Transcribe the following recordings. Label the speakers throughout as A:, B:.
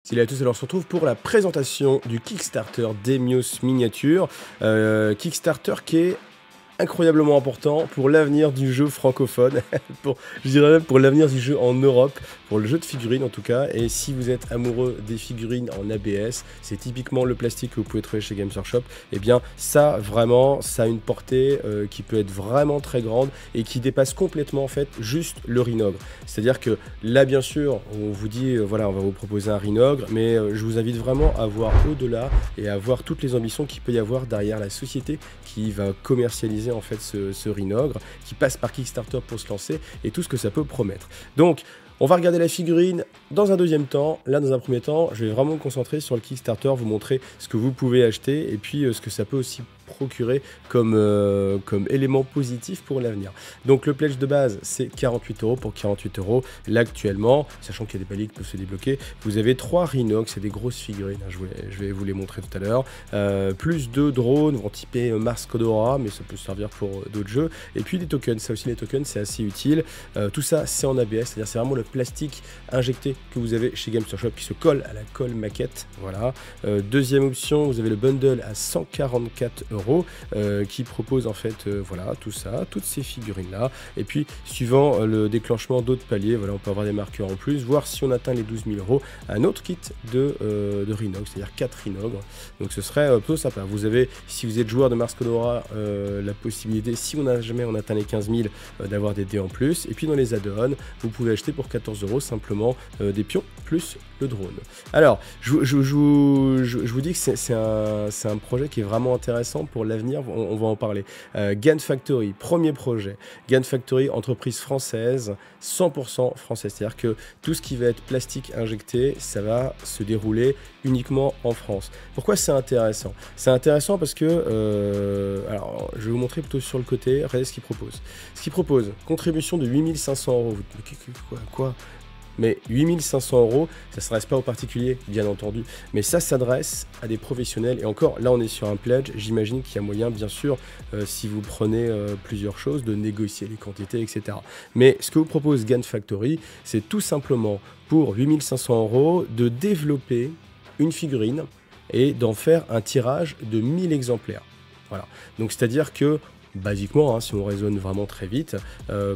A: Salut à tous, alors on se retrouve pour la présentation du Kickstarter d'Emios Miniature. Kickstarter qui est incroyablement important pour l'avenir du jeu francophone, je dirais même pour l'avenir du jeu en Europe, pour le jeu de figurines en tout cas. Et si vous êtes amoureux des figurines en ABS, c'est typiquement le plastique que vous pouvez trouver chez Games Workshop. Et bien ça vraiment, ça a une portée qui peut être vraiment très grande et qui dépasse complètement en fait juste le Rhinogre. C'est-à-dire que là bien sûr, on vous dit voilà, on va vous proposer un Rhinogre, mais je vous invite vraiment à voir au-delà et à voir toutes les ambitions qu'il peut y avoir derrière la société qui va commercialiser en fait ce Rhinogre, qui passe par Kickstarter pour se lancer et tout ce que ça peut promettre. Donc on va regarder la figurine dans un deuxième temps. Là, dans un premier temps, je vais vraiment me concentrer sur le Kickstarter, vous montrer ce que vous pouvez acheter et puis ce que ça peut aussi procurer comme élément positif pour l'avenir. Donc le pledge de base, c'est 48 € pour 48 €. Là, actuellement, sachant qu'il y a des paliers qui peuvent se débloquer, vous avez 3 Rhinox, c'est des grosses figurines, hein, je vais vous les montrer tout à l'heure. Plus 2 drones, vont typer Mars Codora, mais ça peut servir pour d'autres jeux. Et puis des tokens, ça aussi les tokens, c'est assez utile. Tout ça, c'est en ABS, c'est-à-dire c'est vraiment le plastique injecté que vous avez chez Games Workshop qui se colle à la colle maquette. Voilà. Deuxième option, vous avez le bundle à 144 € qui propose en fait voilà tout ça, toutes ces figurines là. Et puis suivant le déclenchement d'autres paliers, voilà, on peut avoir des marqueurs en plus, voir si on atteint les 12 000 €, un autre kit de Rhinox, c'est-à-dire 4 Rhinogres. Donc ce serait plutôt sympa. Vous avez, si vous êtes joueur de Mars Codora, la possibilité, si on n'a jamais on atteint les 15 000, d'avoir des dés en plus. Et puis dans les add-ons, vous pouvez acheter pour 14 € simplement des pions plus le drone. Alors, je vous dis que c'est un projet qui est vraiment intéressant pour l'avenir, on va en parler. GAN Factory, premier projet. GAN Factory, entreprise française, 100% française. C'est-à-dire que tout ce qui va être plastique injecté, ça va se dérouler uniquement en France. Pourquoi c'est intéressant? C'est intéressant parce que, alors, je vais vous montrer plutôt sur le côté, regardez ce qu'il propose. Ce qu'il propose, contribution de 8 500 €. Quoi? Mais 8 500 €, ça ne s'adresse pas aux particuliers, bien entendu, mais ça s'adresse à des professionnels. Et encore, là, on est sur un pledge. J'imagine qu'il y a moyen, bien sûr, si vous prenez plusieurs choses, de négocier les quantités, etc. Mais ce que vous propose GAN Factory, c'est tout simplement pour 8 500 € de développer une figurine et d'en faire un tirage de 1000 exemplaires. Voilà. Donc, c'est-à-dire que basiquement, hein, si on raisonne vraiment très vite,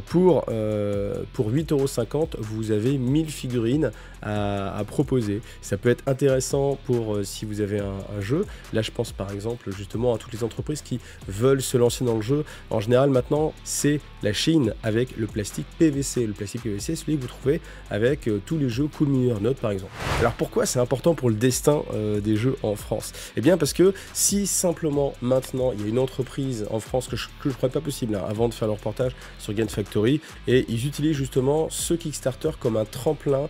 A: pour 8,50 €, vous avez 1000 figurines à proposer. Ça peut être intéressant pour si vous avez un jeu. Là, je pense par exemple justement à toutes les entreprises qui veulent se lancer dans le jeu. En général, maintenant, c'est la Chine avec le plastique PVC. Le plastique PVC, celui que vous trouvez avec tous les jeux Cool Mini Note par exemple. Alors pourquoi c'est important pour le destin des jeux en France? Eh bien parce que si simplement maintenant il y a une entreprise en France que je ne crois pas possible, hein, avant de faire le reportage sur GAN Factory, et ils utilisent justement ce Kickstarter comme un tremplin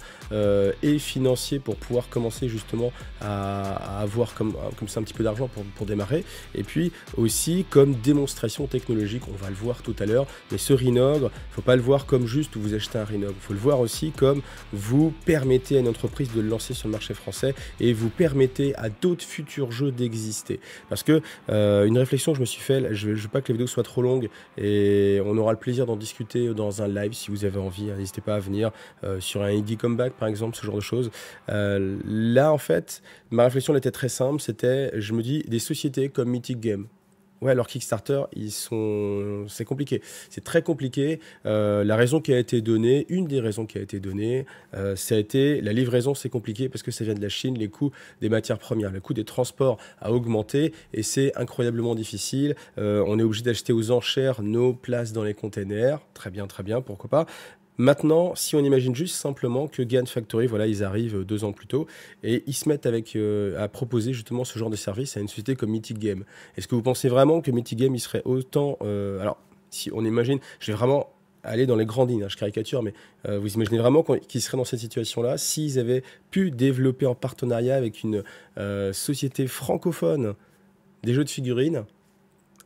A: et financier pour pouvoir commencer justement à avoir comme ça un petit peu d'argent pour démarrer, et puis aussi comme démonstration technologique, on va le voir tout à l'heure. Mais ce Rhinogre, il ne faut pas le voir comme juste vous achetez un Rhinogre, il faut le voir aussi comme vous permettez à une entreprise de le lancer sur le marché français et vous permettez à d'autres futurs jeux d'exister. Parce que une réflexion que je me suis fait, je ne veux pas que les vidéos soient trop longues et on aura le plaisir d'en discuter dans un live si vous avez envie, hein, n'hésitez pas à venir sur un Indie Comeback par exemple, ce genre de choses. Là en fait, ma réflexion elle était très simple, c'était, je me dis, des sociétés comme Mythic Game. Ouais, leur Kickstarter, c'est compliqué. C'est très compliqué. La raison qui a été donnée, une des raisons qui a été donnée, ça a été la livraison, c'est compliqué parce que ça vient de la Chine, les coûts des matières premières, le coût des transports a augmenté et c'est incroyablement difficile. On est obligé d'acheter aux enchères nos places dans les containers. Très bien, pourquoi pas. Maintenant, si on imagine juste simplement que GAN Factory, voilà, ils arrivent 2 ans plus tôt et ils se mettent à proposer justement ce genre de service à une société comme Mythic Game. Est-ce que vous pensez vraiment que Mythic Game, il serait autant... alors, si on imagine, je vais vraiment aller dans les grandes lignes, hein, je caricature, mais vous imaginez vraiment qu'ils seraient dans cette situation-là s'ils avaient pu développer en partenariat avec une société francophone des jeux de figurines?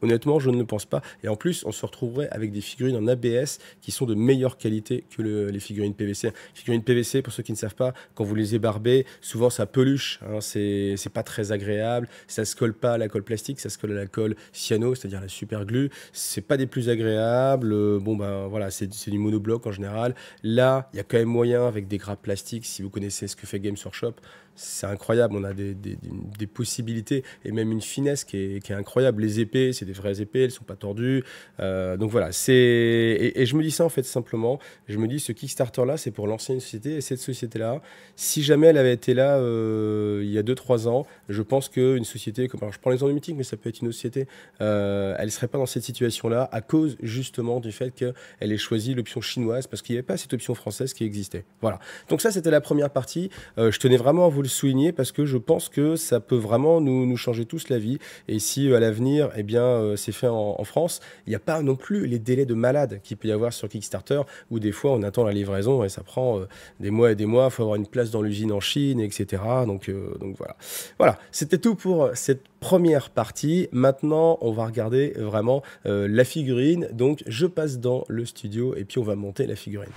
A: Honnêtement, je ne le pense pas. Et en plus, on se retrouverait avec des figurines en ABS qui sont de meilleure qualité que les figurines PVC. Figurines PVC, pour ceux qui ne savent pas, quand vous les ébarbez, souvent ça peluche, hein, c'est pas très agréable. Ça se colle pas à la colle plastique, ça se colle à la colle cyano, c'est-à-dire la super glue. C'est pas des plus agréables. Bon, ben voilà, c'est du monobloc en général. Là, il y a quand même moyen avec des grappes plastiques. Si vous connaissez ce que fait Games Workshop, c'est incroyable. On a des possibilités et même une finesse qui est incroyable. Les épées, c'est des vraies épées, elles sont pas tordues. Donc voilà, et je me dis ça en fait simplement. Je me dis ce Kickstarter là, c'est pour lancer une société et cette société là, si jamais elle avait été là il y a 2-3 ans, je pense qu'une société comme, alors je prends l'exemple du Mythique, mais ça peut être une autre société, elle serait pas dans cette situation là à cause justement du fait qu'elle ait choisi l'option chinoise parce qu'il n'y avait pas cette option française qui existait. Voilà. Donc ça c'était la première partie. Je tenais vraiment à vous le souligner parce que je pense que ça peut vraiment nous changer tous la vie. Et si à l'avenir, eh bien, c'est fait en France, il n'y a pas non plus les délais de malade qu'il peut y avoir sur Kickstarter où des fois on attend la livraison et ça prend des mois et des mois. Il faut avoir une place dans l'usine en Chine, etc. Donc voilà. Voilà, c'était tout pour cette première partie. Maintenant, on va regarder vraiment la figurine. Donc, je passe dans le studio et puis on va monter la figurine.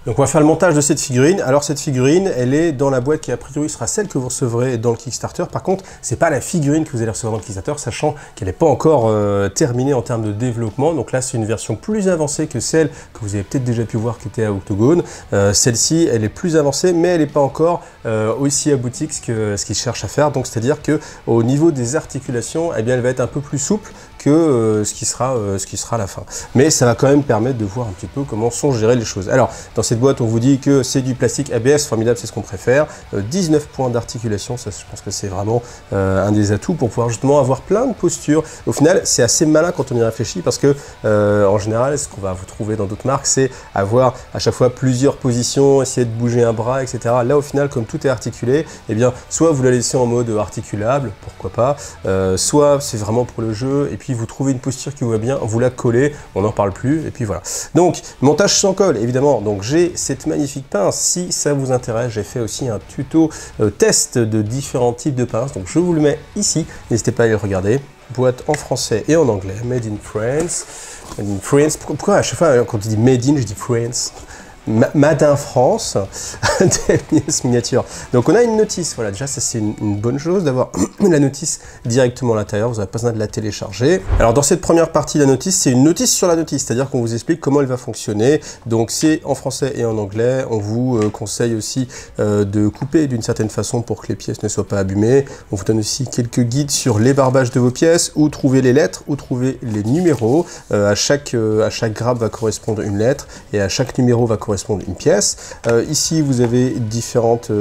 B: Donc on va faire le montage de cette figurine. Alors cette figurine, elle est dans la boîte qui a priori sera celle que vous recevrez dans le Kickstarter. Par contre, c'est pas la figurine que vous allez recevoir dans le Kickstarter, sachant qu'elle n'est pas encore terminée en termes de développement. Donc là, c'est une version plus avancée que celle que vous avez peut-être déjà pu voir qui était à Octogone. Celle-ci, elle est plus avancée, mais elle n'est pas encore aussi aboutie que ce qu'il cherche à faire. Donc c'est-à-dire que au niveau des articulations, eh bien, elle va être un peu plus souple que ce qui sera à la fin. Mais ça va quand même permettre de voir un petit peu comment sont gérées les choses. Alors, dans cette boîte, on vous dit que c'est du plastique ABS, formidable, c'est ce qu'on préfère. 19 points d'articulation, ça je pense que c'est vraiment un des atouts pour pouvoir justement avoir plein de postures. Au final, c'est assez malin quand on y réfléchit parce que en général, ce qu'on va vous trouver dans d'autres marques, c'est avoir à chaque fois plusieurs positions, essayer de bouger un bras, etc. Là, au final, comme tout est articulé, eh bien, soit vous la laissez en mode articulable, pourquoi pas, soit c'est vraiment pour le jeu, et puis vous trouvez une posture qui vous va bien, vous la collez, on n'en parle plus, et puis voilà. Donc, montage sans colle, évidemment. Donc, j'ai cette magnifique pince. Si ça vous intéresse, j'ai fait aussi un tuto test de différents types de pinces. Donc, je vous le mets ici. N'hésitez pas à aller le regarder. Boîte en français et en anglais. Made in France. Made in France. Pourquoi à chaque fois, quand tu dis Made in, je dis France? Made in France, Demios Miniature. Donc on a une notice, voilà, déjà ça c'est une bonne chose d'avoir la notice directement à l'intérieur, vous n'avez pas besoin de la télécharger. Alors dans cette première partie de la notice, c'est une notice sur la notice, c'est-à-dire qu'on vous explique comment elle va fonctionner. Donc c'est en français et en anglais, on vous conseille aussi de couper d'une certaine façon pour que les pièces ne soient pas abîmées. On vous donne aussi quelques guides sur les barbages de vos pièces, où trouver les lettres, où trouver les numéros. À chaque grappe va correspondre une lettre et à chaque numéro va correspondre une pièce. Ici, vous avez différentes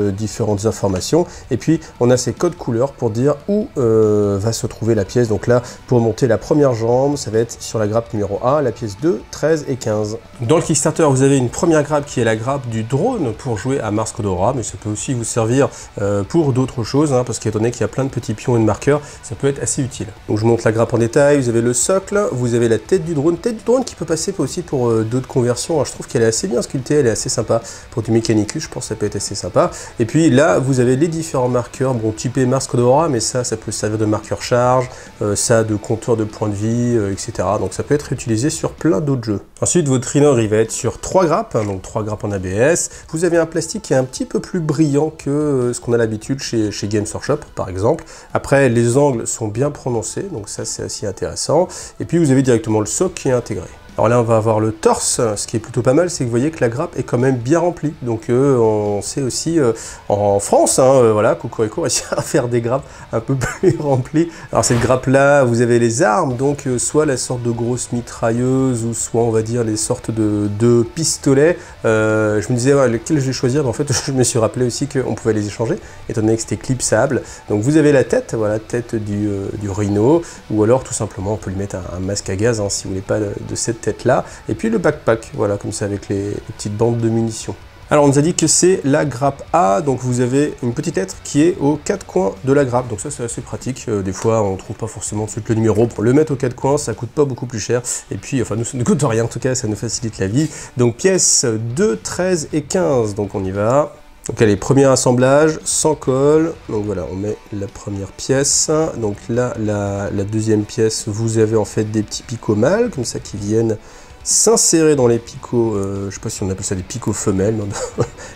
B: informations. Et puis, on a ces codes couleurs pour dire où va se trouver la pièce. Donc là, pour monter la première jambe, ça va être sur la grappe numéro 1, la pièce 2, 13 et 15. Dans le Kickstarter, vous avez une première grappe qui est la grappe du drone pour jouer à Mars Code Aurora, mais ça peut aussi vous servir pour d'autres choses, hein, parce qu'étant donné qu'il y a plein de petits pions et de marqueurs, ça peut être assez utile. Donc je monte la grappe en détail, vous avez le socle, vous avez la tête du drone qui peut passer aussi pour d'autres conversions. Alors, je trouve qu'elle est assez bien sculptée, elle est assez sympa pour du Mechanicus, je pense que ça peut être assez sympa. Et puis là, vous avez les différents marqueurs, bon, typé Mars Code Aurora, mais ça peut servir de marqueur charge, ça de compteur de points de vie, etc. Donc ça peut être utilisé sur plein d'autres jeux. Ensuite, votre trineur, il va être sur 3 grappes, hein, donc 3 grappes en ABS. Vous avez un plastique qui est un petit peu plus brillant que ce qu'on a l'habitude chez Games Workshop, par exemple. Après, les angles sont bien prononcés, donc ça c'est assez intéressant. Et puis vous avez directement le socle qui est intégré. Alors là, on va avoir le torse. Ce qui est plutôt pas mal, c'est que vous voyez que la grappe est quand même bien remplie. Donc on sait aussi en France, hein, voilà, Cocorico réussit à faire des grappes un peu plus remplies. Alors cette grappe-là, vous avez les armes, donc soit la sorte de grosse mitrailleuse, ou soit on va dire les sortes de pistolets. Je me disais ouais, lequel je vais choisir, mais en fait je me suis rappelé aussi qu'on pouvait les échanger, étant donné que c'était clipsable. Donc vous avez la tête, voilà, tête du rhino, ou alors tout simplement on peut lui mettre un masque à gaz, hein, si vous voulez pas de cette tête là, et puis le backpack, voilà, comme ça avec les petites bandes de munitions. Alors on nous a dit que c'est la grappe A, donc vous avez une petite lettre qui est aux 4 coins de la grappe, donc ça c'est assez pratique. Des fois on ne trouve pas forcément tout de suite le numéro, pour le mettre aux 4 coins ça coûte pas beaucoup plus cher, et puis enfin nous ça ne coûte rien, en tout cas ça nous facilite la vie. Donc pièces 2, 13 et 15, donc on y va. Donc allez, premier assemblage, sans colle, donc voilà, on met la première pièce, donc là, la deuxième pièce, vous avez en fait des petits picots mâles, comme ça, qui viennent s'insérer dans les picots, je sais pas si on appelle ça des picots femelles, non,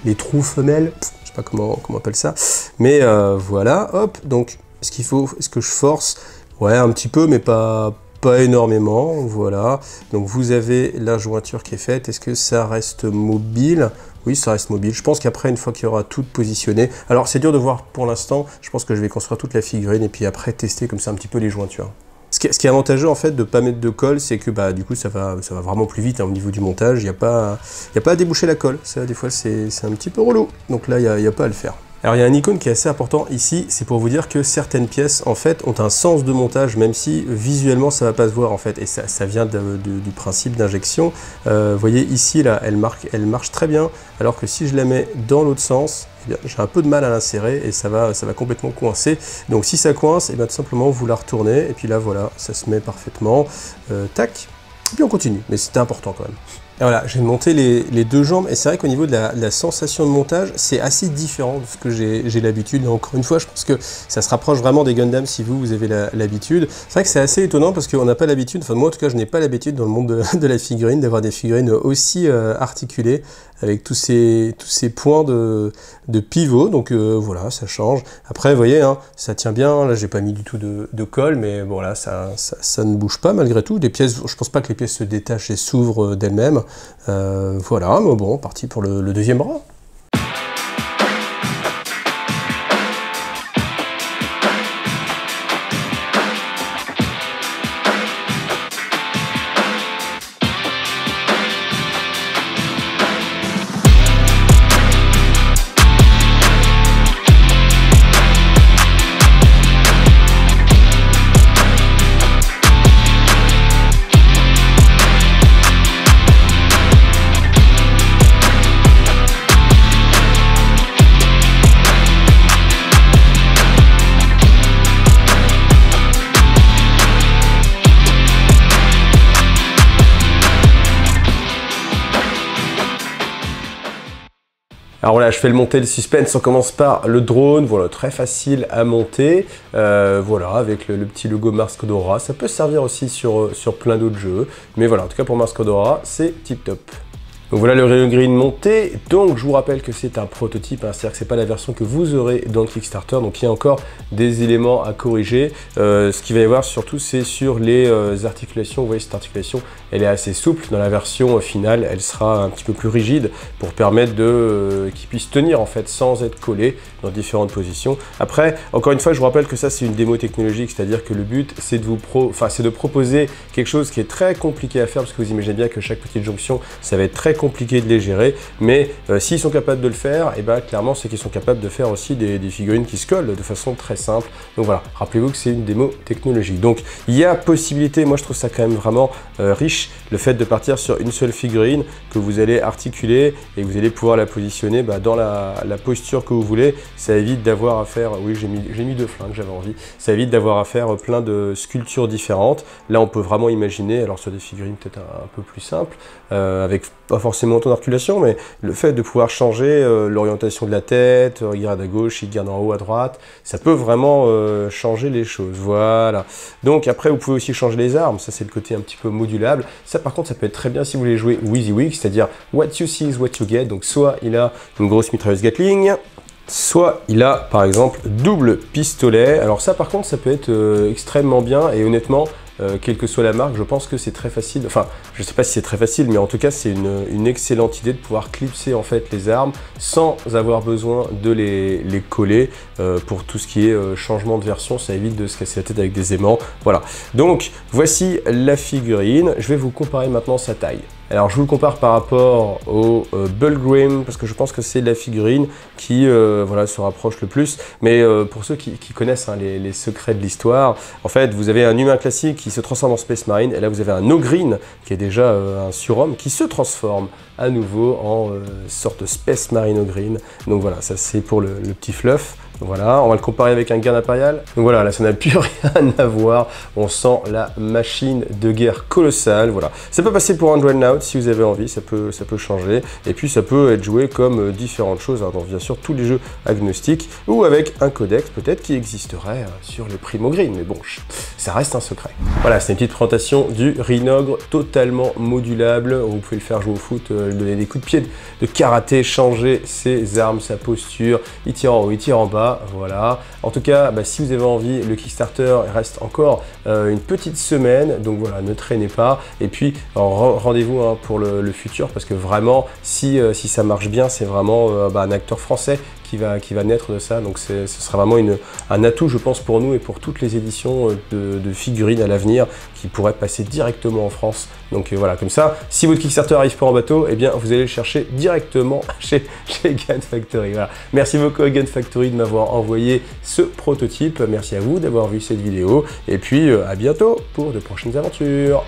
B: les trous femelles, je sais pas comment on appelle ça, mais voilà, hop, donc, est-ce que je force? Ouais, un petit peu, mais pas énormément, voilà. Donc vous avez la jointure qui est faite, est-ce que ça reste mobile? Oui, ça reste mobile. Je pense qu'après, une fois qu'il y aura tout positionné, alors c'est dur de voir pour l'instant, je pense que je vais construire toute la figurine et puis après tester comme ça un petit peu les jointures. Ce qui est avantageux en fait de ne pas mettre de colle, c'est que bah, du coup ça va vraiment plus vite hein, au niveau du montage, il n'y a pas à déboucher la colle, ça des fois c'est un petit peu relou, donc là il n'y a pas à le faire. Alors il y a un icône qui est assez important ici, c'est pour vous dire que certaines pièces en fait ont un sens de montage, même si visuellement ça va pas se voir en fait, et ça vient du principe d'injection. Vous voyez ici là, elle marche très bien, alors que si je la mets dans l'autre sens, eh j'ai un peu de mal à l'insérer et ça va complètement coincer. Donc si ça coince, et bien tout simplement vous la retournez, et puis là voilà, ça se met parfaitement, tac, et puis on continue, mais c'était important quand même. Et voilà, j'ai monté les deux jambes et c'est vrai qu'au niveau de la sensation de montage, c'est assez différent de ce que j'ai l'habitude. Et encore une fois, je pense que ça se rapproche vraiment des Gundam si vous avez l'habitude. C'est vrai que c'est assez étonnant parce qu'on n'a pas l'habitude, enfin moi en tout cas je n'ai pas l'habitude dans le monde de la figurine d'avoir des figurines aussi articulées avec tous ces points de pivot. Donc voilà, ça change. Après, vous voyez, hein, ça tient bien. Là, j'ai pas mis du tout de colle, mais bon là, ça ne bouge pas malgré tout. Les pièces, je pense pas que les pièces se détachent et s'ouvrent d'elles-mêmes. Voilà, mais bon, parti pour le deuxième bras.
A: Alors voilà, je fais le monter le suspense, on commence par le drone, voilà, très facile à monter, voilà, avec le petit logo Mars Codora, ça peut servir aussi sur plein d'autres jeux, mais voilà, en tout cas pour Mars Codora, c'est tip top. Donc voilà le Rhino Green monté, donc je vous rappelle que c'est un prototype, hein, c'est-à-dire que c'est pas la version que vous aurez dans le Kickstarter, donc il y a encore des éléments à corriger. Ce qu'il va y avoir surtout c'est sur les articulations, vous voyez cette articulation, elle est assez souple, dans la version finale elle sera un petit peu plus rigide pour permettre qu'il puisse tenir en fait sans être collé dans différentes positions. Après, encore une fois je vous rappelle que ça c'est une démo technologique, c'est-à-dire que le but c'est de proposer quelque chose qui est très compliqué à faire, parce que vous imaginez bien que chaque petite jonction ça va être très compliqué de les gérer, mais s'ils sont capables de le faire, et ben clairement c'est qu'ils sont capables de faire aussi des figurines qui se collent de façon très simple. Donc voilà, rappelez-vous que c'est une démo technologique. Donc il y a possibilité, moi je trouve ça quand même vraiment riche, le fait de partir sur une seule figurine que vous allez articuler et que vous allez pouvoir la positionner dans la posture que vous voulez. Ça évite d'avoir à faire, oui j'ai mis deux flingues, j'avais envie, ça évite d'avoir à faire plein de sculptures différentes. Là on peut vraiment imaginer, alors sur des figurines peut-être un peu plus simples, avec pas forcément autant d'articulation, mais le fait de pouvoir changer l'orientation de la tête, il regarde à gauche, il regarde en haut, à droite, ça peut vraiment changer les choses, voilà. Donc après, vous pouvez aussi changer les armes, ça c'est le côté un petit peu modulable. Ça par contre, ça peut être très bien si vous voulez jouer WYSIWYG, c'est-à-dire what you see is what you get, donc soit il a une grosse mitrailleuse Gatling, soit il a par exemple double pistolet. Alors ça par contre, ça peut être extrêmement bien, et honnêtement, quelle que soit la marque, je pense que c'est très facile, enfin je sais pas si c'est très facile, mais en tout cas c'est une excellente idée de pouvoir clipser en fait les armes sans avoir besoin de les coller pour tout ce qui est changement de version, ça évite de se casser la tête avec des aimants, voilà. Donc voici la figurine, je vais vous comparer maintenant sa taille. Alors je vous le compare par rapport au Bullgrim, parce que je pense que c'est la figurine qui voilà, se rapproche le plus. Mais pour ceux qui connaissent hein, les secrets de l'histoire, en fait vous avez un humain classique qui se transforme en Space Marine, et là vous avez un Ogryn qui est déjà un surhomme qui se transforme à nouveau en sorte de Space Marine Ogryn. Donc voilà, ça c'est pour le petit fluff. Voilà, on va le comparer avec un Garde Impérial. Donc voilà, là ça n'a plus rien à voir. On sent la machine de guerre colossale. Voilà, ça peut passer pour un Dreadnought si vous avez envie, ça peut changer. Et puis ça peut être joué comme différentes choses, hein, dans bien sûr tous les jeux agnostiques, ou avec un codex peut-être qui existerait sur les Primo Green. Mais bon, ça reste un secret. Voilà, c'est une petite présentation du Rhinogre totalement modulable. Vous pouvez le faire jouer au foot, lui donner des coups de pied de karaté, changer ses armes, sa posture. Il tire en haut, il tire en bas. pas, voilà. En tout cas, si vous avez envie, le Kickstarter reste encore une petite semaine, donc voilà, ne traînez pas. Et puis, rendez-vous hein, pour le futur, parce que vraiment, si ça marche bien, c'est vraiment un acteur français qui va naître de ça, donc ce sera vraiment un atout, je pense, pour nous et pour toutes les éditions de figurines à l'avenir qui pourraient passer directement en France. Donc voilà, comme ça, si votre Kickstarter arrive pas en bateau, eh bien vous allez le chercher directement chez Gun Factory. Voilà. Merci beaucoup à Gun Factory de m'avoir envoyé ce prototype. Merci à vous d'avoir vu cette vidéo et puis à bientôt pour de prochaines aventures.